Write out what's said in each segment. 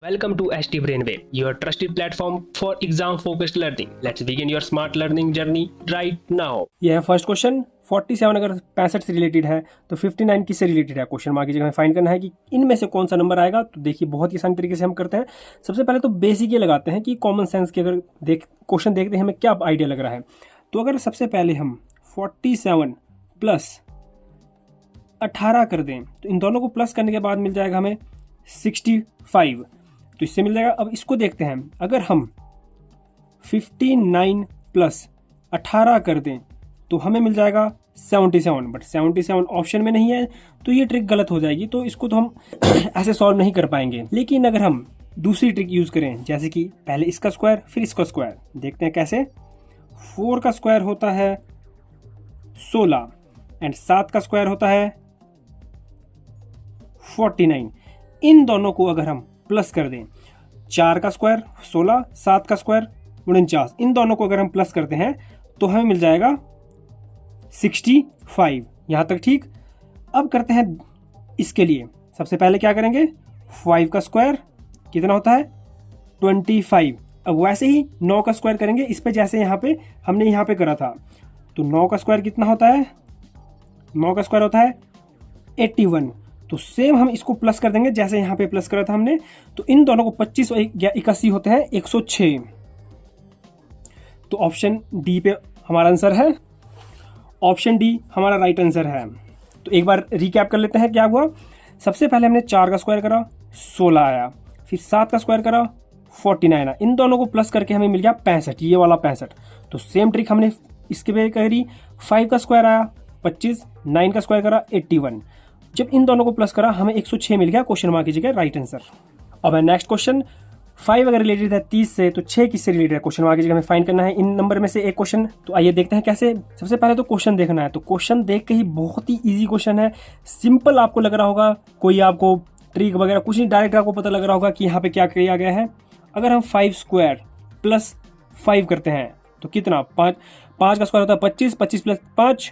Welcome to ST Brainwave, your trusted platform for exam-focused learning. Let's begin your smart learning journey right now. यह है first question. 47 अगर 65 से related है तो 59 किससे रिलेटेड है? क्वेश्चन मार्क की जगह फाइंड करना है कि इनमें से कौन सा नंबर आएगा। तो देखिए बहुत ही आसान तरीके से हम करते हैं। सबसे पहले तो बेसिक ये लगाते हैं कि कॉमन सेंस की अगर क्वेश्चन देखते हैं हमें क्या आइडिया लग रहा है। तो अगर सबसे पहले हम 47 प्लस 18 कर दें तो इन दोनों को प्लस करने के बाद मिल जाएगा हमें 65, तो इससे मिल जाएगा। अब इसको देखते हैं, अगर हम 59 प्लस 18 कर दें तो हमें मिल जाएगा 77, बट 77 ऑप्शन में नहीं है तो ये ट्रिक गलत हो जाएगी, तो इसको तो हम ऐसे सॉल्व नहीं कर पाएंगे। लेकिन अगर हम दूसरी ट्रिक यूज करें, जैसे कि पहले इसका स्क्वायर फिर इसका स्क्वायर, देखते हैं कैसे। 4 का स्क्वायर होता है 16 एंड 7 का स्क्वायर होता है 49। इन दोनों को अगर हम प्लस कर दें, 4 का स्क्वायर 16, 7 का स्क्वायर 49, इन दोनों को अगर हम प्लस करते हैं तो हमें मिल जाएगा 65। यहां तक ठीक। अब करते हैं इसके लिए, सबसे पहले क्या करेंगे, 5 का स्क्वायर कितना होता है 25। अब वैसे ही 9 का स्क्वायर करेंगे इस पे, जैसे यहाँ पे हमने यहाँ पे करा था। तो 9 का स्क्वायर कितना होता है, 9 का स्क्वायर होता है 81। तो सेम हम इसको प्लस कर देंगे जैसे यहाँ पे प्लस करा था हमने। तो इन दोनों को 25 और 81 होते हैं 106। तो ऑप्शन डी पे हमारा आंसर है, ऑप्शन डी हमारा राइट आंसर है। तो एक बार रिकैप कर लेते हैं क्या हुआ। सबसे पहले हमने 4 का स्क्वायर करा 16 आया, फिर 7 का स्क्वायर करा 49 आया, इन दोनों को प्लस करके हमें मिल गया 65, ये वाला 65। तो सेम ट्रिक हमने इसके पे करी। 5 का स्क्वायर आया 25, 9 का स्क्वायर करा 81, जब इन दोनों को प्लस करा हमें 106 मिल गया। क्वेश्चन मार्क की जगह राइट आंसर। अब है नेक्स्ट क्वेश्चन। 5 अगर रिलेटेड है 30 से तो 6 किससे रिलेटेड है? क्वेश्चन मार्क की जगह हमें फाइंड करना है इन नंबर में से एक क्वेश्चन। तो आइए देखते हैं कैसे। सबसे पहले तो क्वेश्चन देखना है। तो क्वेश्चन देख के ही बहुत ही इजी क्वेश्चन है, सिंपल आपको लग रहा होगा, कोई आपको ट्रिक वगैरह कुछ नहीं, डायरेक्ट आपको पता लग रहा होगा कि यहाँ पे क्या किया गया है। अगर हम 5 स्क्वायर प्लस 5 करते हैं तो कितना, 5 का स्क्वायर होता है 25, 25 प्लस 5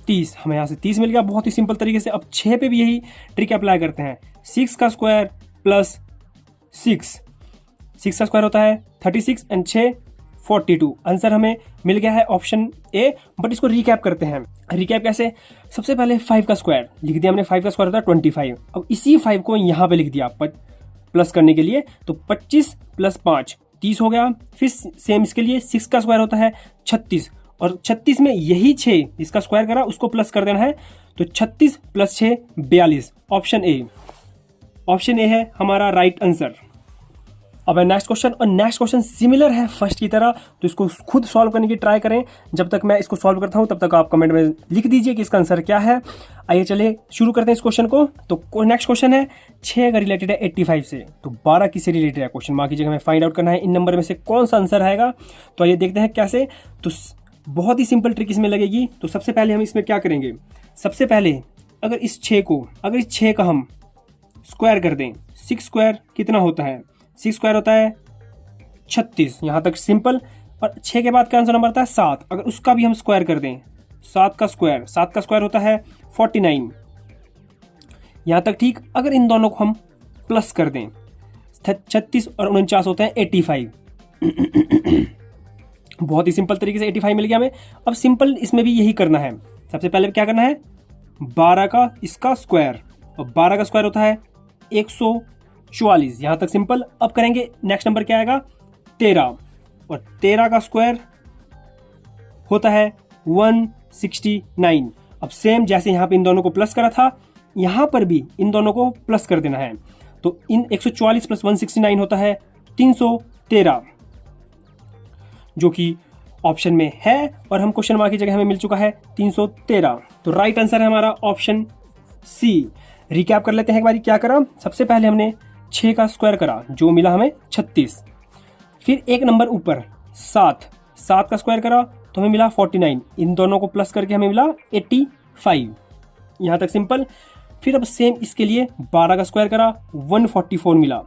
30, हमें यहाँ से 30 मिल गया बहुत ही सिंपल तरीके से। अब 6 पे भी यही ट्रिक अप्लाई करते हैं। 6 का स्क्वायर प्लस 6 का स्क्वायर होता है 36 एंड 6 42। आंसर हमें मिल गया है ऑप्शन ए। बट इसको रिकैप करते हैं। रिकैप कैसे, सबसे पहले 5 का स्क्वायर लिख दिया हमने, 5 का स्क्वायर होता है 25। अब इसी 5 को यहाँ पे लिख दिया प्लस करने के लिए, तो 25 प्लस 5 30 हो गया। फिर सेम इसके लिए 6 का स्क्वायर होता है 36, और 36 में यही 6 जिसका स्क्वायर करा उसको प्लस कर देना है। तो 36 plus 6 42, option A. Option A है हमारा राइट आंसर। अब है नेक्स्ट क्वेश्चन, और नेक्स्ट क्वेश्चन सिमिलर है फर्स्ट की तरह, तो इसको खुद सॉल्व करने की ट्राई करें। जब तक मैं इसको सॉल्व करता हूं तब तक आप कमेंट में लिख दीजिए कि इसका आंसर क्या है। आइए चलिए शुरू करते हैं इस क्वेश्चन को। तो नेक्स्ट क्वेश्चन है 6 अगर रिलेटेड है 85 से तो 12 किससे रिलेटेड है? क्वेश्चन मार्क की जगह हमें फाइंड आउट करना है इन नंबर में से कौन सा आंसर आएगा। तो आइए देखते हैं कैसे। तो बहुत ही सिंपल ट्रिक इसमें लगेगी। तो सबसे पहले हम इसमें क्या करेंगे, सबसे पहले अगर इस 6 का हम स्क्वायर कर दें, 6 स्क्वायर कितना होता है, 6 स्क्वायर होता है 36, यहाँ तक सिंपल। और 6 के बाद क्या आंसर नंबर आता है 7, अगर उसका भी हम स्क्वायर कर दें, 7 का स्क्वायर होता है 49, यहाँ तक ठीक। अगर इन दोनों को हम प्लस कर दें, 36 और 49 होते हैं 85। बहुत ही सिंपल तरीके से 85 मिल गया हमें। अब सिंपल इसमें भी यही करना है। सबसे पहले क्या करना है, 12 का इसका स्क्वायर, और 12 का स्क्वायर होता है 144, यहां तक सिंपल। अब करेंगे नेक्स्ट नंबर क्या आएगा 13, और 13 का स्क्वायर होता है 169। अब सेम जैसे यहां पे इन दोनों को प्लस करा था, यहां पर भी इन दोनों को प्लस कर देना है। तो इन 144 प्लस 169 होता है 313, जो कि ऑप्शन में है, और हम क्वेश्चन मार्क की जगह हमें मिल चुका है 313। तो राइट आंसर है हमारा ऑप्शन सी। रिकैप कर लेते हैं एक बार क्या करा। सबसे पहले हमने 6 का स्क्वायर करा जो मिला हमें 36, फिर एक नंबर ऊपर 7 का स्क्वायर करा तो हमें मिला 49, इन दोनों को प्लस करके हमें मिला 85, यहाँ तक सिंपल। फिर अब सेम इसके लिए 12 का स्क्वायर करा 144 मिला,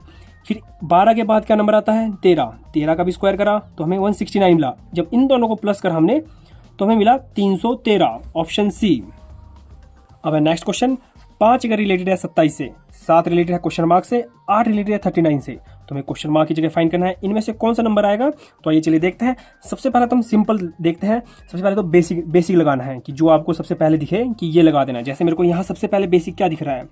फिर 12 के बाद क्या नंबर आता है 13 का भी स्क्वायर करा तो हमें 169 मिला। जब इन दोनों को प्लस कर हमने तो हमें मिला 313, ऑप्शन सी। अब है नेक्स्ट क्वेश्चन। 5 अगर रिलेटेड है 27 से, 7 रिलेटेड है क्वेश्चन मार्क से, 8 रिलेटेड है 39 से, तो हमें क्वेश्चन मार्क की जगह फाइंड करना है इनमें से कौन सा नंबर आएगा। तो आइए चलिए देखते हैं। सबसे पहले तो हम सिंपल देखते हैं। सबसे पहले तो बेसिक लगाना है कि जो आपको सबसे पहले दिखे कि ये लगा देना है। जैसे मेरे को यहाँ सबसे पहले बेसिक क्या दिख रहा है,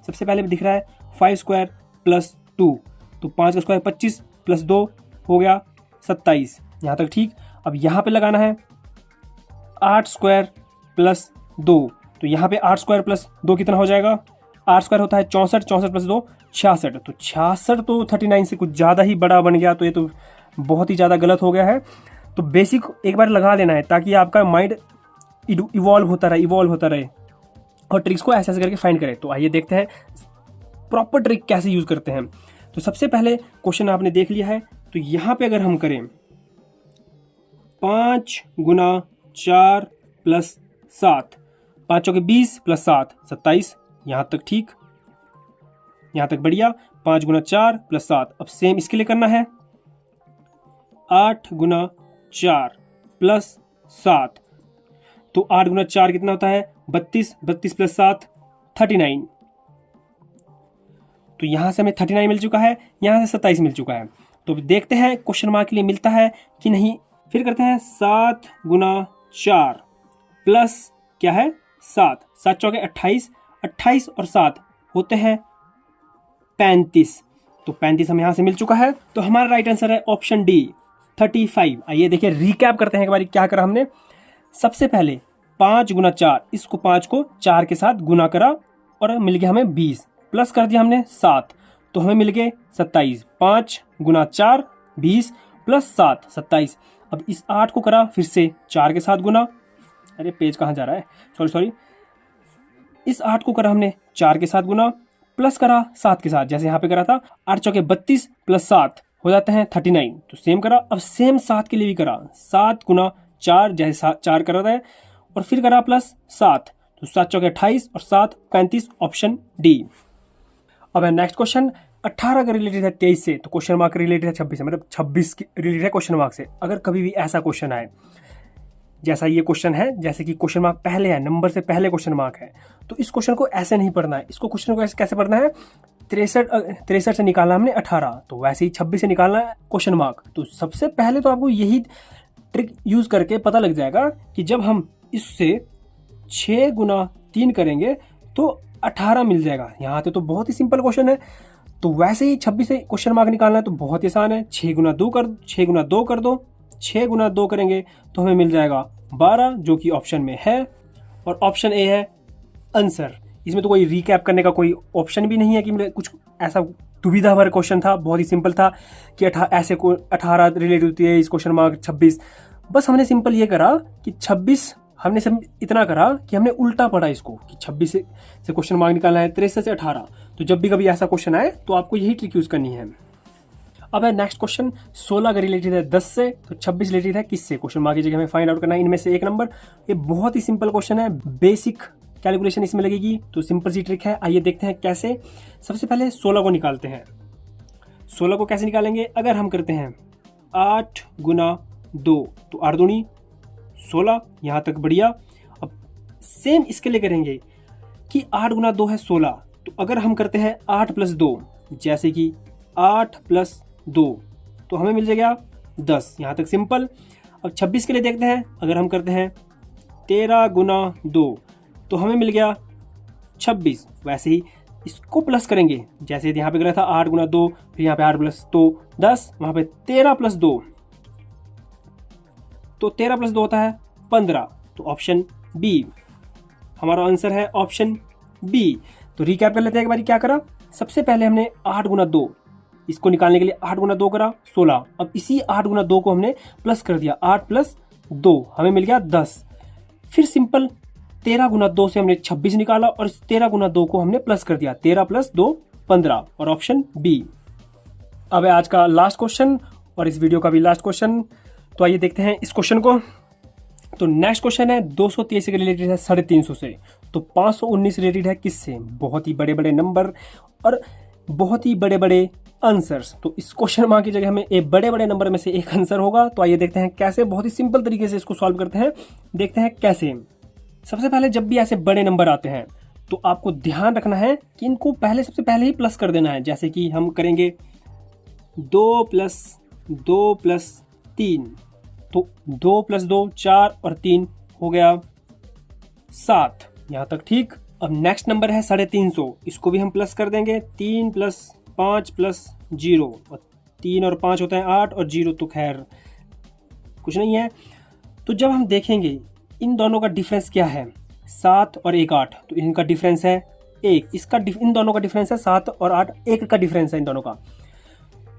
सबसे पहले दिख रहा है 5 स्क्वायर प्लस 2, तो 5 का स्क्वायर 25 प्लस 2 हो गया 27, यहाँ तक ठीक। अब यहाँ पे लगाना है 8 स्क्वायर प्लस 2, तो यहाँ पे 8 स्क्वायर प्लस 2 कितना हो जाएगा, 8 स्क्वायर होता है 64, 64 प्लस 2 66, तो 66 तो 39 से कुछ ज़्यादा ही बड़ा बन गया, तो ये तो बहुत ही ज़्यादा गलत हो गया है। तो बेसिक एक बार लगा लेना है ताकि आपका माइंड इवॉल्व होता रहे और ट्रिक्स को ऐसे ऐसे करके फाइंड करे। तो आइए देखते हैं प्रॉपर ट्रिक कैसे यूज़ करते हैं। तो सबसे पहले क्वेश्चन आपने देख लिया है, तो यहाँ पे अगर हम करें 5 गुना 4 प्लस 7, 5 चौके 20 प्लस 7 27, यहाँ तक ठीक, यहाँ तक बढ़िया। 5 गुना 4 प्लस 7, अब सेम इसके लिए करना है 8 गुना 4 प्लस 7, तो 8 गुना 4 कितना होता है 32, 32 प्लस 7 39, तो यहां से हमें 39 मिल चुका है, यहां से 27 मिल चुका है। तो देखते हैं क्वेश्चन मार्क के लिए मिलता है कि नहीं। फिर करते हैं 7 गुना 4 प्लस क्या है 7, 7 चौके 28, 28 और 7 होते हैं 35, तो 35 हम यहां से मिल चुका है। तो हमारा राइट आंसर है ऑप्शन डी 35। आइए देखिए रिकैप करते हैं एक बार क्या करा हमने। सबसे पहले 5 गुना 4, इसको 5 को 4 के साथ गुना करा और मिल गया हमें 20, प्लस कर दिया हमने 7, तो हमें मिल गए 27। 5 गुना 4 20 प्लस 7 27। अब इस 8 को करा फिर से 4 के साथ गुना, अरे पेज कहाँ जा रहा है, सॉरी, इस 8 को करा हमने 4 के साथ गुना, प्लस करा 7 के साथ, जैसे यहाँ पे करा था 8 चौके 32 प्लस 7 हो जाते हैं 39, तो सेम करा। अब सेम 7 के लिए भी करा 7 गुना 4, जैसे 4 करा था और फिर करा प्लस 7, तो 7 चौके 28 और 7 35, ऑप्शन डी। अब है नेक्स्ट क्वेश्चन। 18 का रिलेटेड है 23 से, तो क्वेश्चन मार्क रिलेटेड है 26 से, मतलब 26 रिलेटेड है क्वेश्चन मार्क से। अगर कभी भी ऐसा क्वेश्चन आए जैसा ये क्वेश्चन है, जैसे कि क्वेश्चन मार्क पहले है, नंबर से पहले क्वेश्चन मार्क है, तो इस क्वेश्चन को ऐसे नहीं पढ़ना है। इसको क्वेश्चन को कैसे पढ़ना है, 63 से निकालना हमने 18, तो वैसे ही 26 से निकालना है क्वेश्चन मार्क। तो सबसे पहले तो आपको यही ट्रिक यूज करके पता लग जाएगा कि जब हम इससे 6 गुना 3 करेंगे तो 18 मिल जाएगा। यहाँ पे तो बहुत ही सिंपल क्वेश्चन है। तो वैसे ही 26 से क्वेश्चन मार्क निकालना है तो बहुत ही आसान है, 6 गुना 2 कर दो, 6 गुना 2 करेंगे तो हमें मिल जाएगा 12, जो कि ऑप्शन में है, और ऑप्शन ए है आंसर। इसमें तो कोई रिकैप करने का कोई ऑप्शन भी नहीं है कि कुछ ऐसा दुविधा भर क्वेश्चन था, बहुत ही सिंपल था कि ऐसे को 18 रिलेटेड होती है इस क्वेश्चन मार्क 26। बस हमने सिंपल ये करा कि 26 हमने सब इतना करा कि हमने उल्टा पढ़ा इसको कि 26 से क्वेश्चन मार्क निकालना है 63 से 18। तो जब भी कभी ऐसा क्वेश्चन आए तो आपको यही ट्रिक यूज करनी है। अब है नेक्स्ट क्वेश्चन। 16 का रिलेटेड है 10 से, तो 26 रिलेटेड है किससे, क्वेश्चन मार्क की जगह हमें फाइंड आउट करना है इनमें से एक नंबर। ये बहुत ही सिंपल क्वेश्चन है, बेसिक कैलकुलेशन इसमें लगेगी, तो सिंपल सी ट्रिक है। आइए देखते हैं कैसे। सबसे पहले 16 को निकालते हैं। 16 को कैसे निकालेंगे, अगर हम करते हैं 8 गुना 2, तो 8 दूनी 16, यहाँ तक बढ़िया। अब सेम इसके लिए करेंगे कि 8 गुना 2 है 16, तो अगर हम करते हैं 8 प्लस 2, जैसे कि 8 प्लस 2, तो हमें मिल जाएगा 10, यहाँ तक सिंपल। अब 26 के लिए देखते हैं, अगर हम करते हैं 13 गुना 2, तो हमें मिल गया 26। वैसे ही इसको प्लस करेंगे, जैसे यहाँ पे करा था 8 गुना 2, फिर यहाँ पे 8 प्लस 2 10, वहाँ पे 13 प्लस 2, तो 13 प्लस 2 होता है 15, तो ऑप्शन बी हमारा आंसर है, ऑप्शन बी। तो रिकैप कर लेते हैं एक बार क्या करा। सबसे पहले हमने 8 गुना 2, इसको निकालने के लिए 8 गुना 2 करा 16। अब इसी 8 गुना 2 को हमने प्लस कर दिया, 8 प्लस 2 हमें मिल गया 10। फिर सिंपल 13 गुना 2 से हमने 26 निकाला और 13 गुना 2 को हमने प्लस कर दिया, 13 प्लस 2 15, और ऑप्शन बी। अब है आज का लास्ट क्वेश्चन और इस वीडियो का भी लास्ट क्वेश्चन। तो आइए देखते हैं इस क्वेश्चन को। तो नेक्स्ट क्वेश्चन है 223 के रिलेटेड है 350 से, तो 519 रिलेटेड है किससे, बहुत ही बड़े बड़े नंबर और बहुत ही बड़े बड़े आंसर्स। तो इस क्वेश्चन मार्क की जगह हमें एक बड़े बड़े नंबर में से एक आंसर होगा। तो आइए देखते हैं कैसे, बहुत ही सिंपल तरीके से इसको सॉल्व करते हैं, देखते हैं कैसे। सबसे पहले जब भी ऐसे बड़े नंबर आते हैं तो आपको ध्यान रखना है कि इनको पहले सबसे पहले ही प्लस कर देना है। जैसे कि हम करेंगे 2 + 2 + 3, तो 2 + 2 4 और 3 हो गया 7, यहाँ तक ठीक। अब नेक्स्ट नंबर है 350, इसको भी हम प्लस कर देंगे। 3 + 5 + 0, और 3 और 5 होता है 8, और 0 तो खैर कुछ नहीं है। तो जब हम देखेंगे इन दोनों का डिफरेंस क्या है, 7 और 1 8, तो इनका डिफरेंस है 1। इन दोनों का डिफरेंस है 7 और 8, 1 का डिफरेंस है इन दोनों का।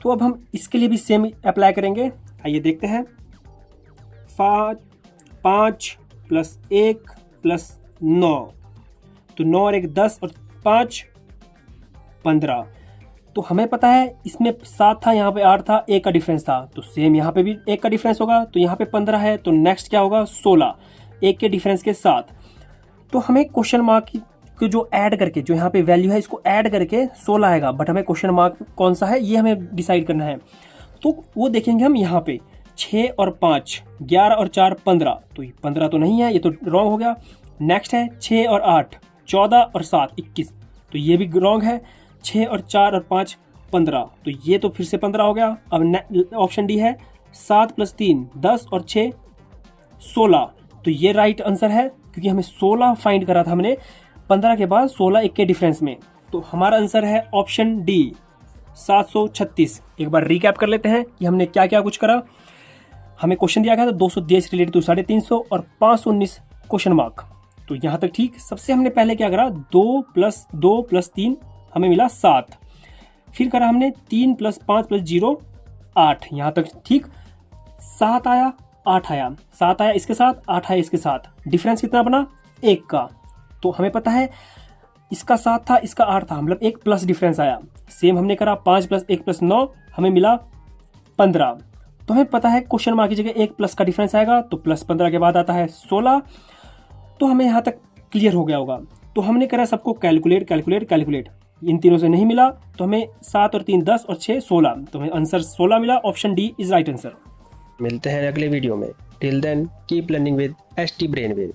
तो अब हम इसके लिए भी सेम अप्लाई करेंगे। आइए देखते हैं। 5 + 1 + 9, तो 9 और 1 10, और 5 15। तो हमें पता है इसमें 7 था, यहाँ पे 8 था, 1 का डिफरेंस था, तो सेम यहाँ पे भी 1 का डिफरेंस होगा। तो यहाँ पे 15 है, तो नेक्स्ट क्या होगा 16, 1 के डिफरेंस के साथ। तो हमें क्वेश्चन मार्क को जो ऐड करके, जो यहाँ पे वैल्यू है इसको ऐड करके 16 आएगा, बट हमें क्वेश्चन मार्क कौन सा है ये हमें डिसाइड करना है। तो वो देखेंगे हम यहाँ पे 6 और 5 11 और 4 15, तो ये 15 तो नहीं है, ये तो रॉन्ग हो गया। नेक्स्ट है 6 और 8 14 और 7 21, तो ये भी रॉन्ग है। 6 और 4 और 5 15, तो ये तो फिर से 15 हो गया। अब ऑप्शन डी है 7 + 3 10 और 6 16, तो ये राइट आंसर है, क्योंकि हमें 16 फाइंड करा था हमने 15 के बाद 16 1 के डिफरेंस में। तो हमारा आंसर है ऑप्शन डी 736। एक बार रिकैप कर लेते हैं कि हमने क्या क्या कुछ करा। हमें क्वेश्चन दिया गया था 210 रिलेटेड टू 350 और 519 क्वेश्चन मार्क, तो यहाँ तक ठीक। सबसे हमने पहले क्या करा, 2 + 2 + 3 हमें मिला 7। फिर करा हमने 3 + 5 + 0 8, यहाँ तक ठीक। 7 आया 8 आया, 7 आया इसके साथ, 8 आया इसके साथ, डिफरेंस कितना बना 1 का। तो हमें पता है इसका 7 था, इसका 8 था, मतलब 1 प्लस डिफरेंस आया। सेम हमने करा 5 + 1 + 9, हमें मिला 15। तो हमें पता है क्वेश्चन मार्क की जगह 1 प्लस का डिफरेंस आएगा, तो +15 के बाद आता है 16। तो हमें यहाँ तक क्लियर हो गया होगा। तो हमने करा सबको कैलकुलेट, इन तीनों से नहीं मिला, तो हमें 7 और 3 10 और 6 16, तो हमें आंसर 16 मिला। Option D is right answer. मिलते हैं अगले वीडियो में। Till then keep learning with ST Brainwave।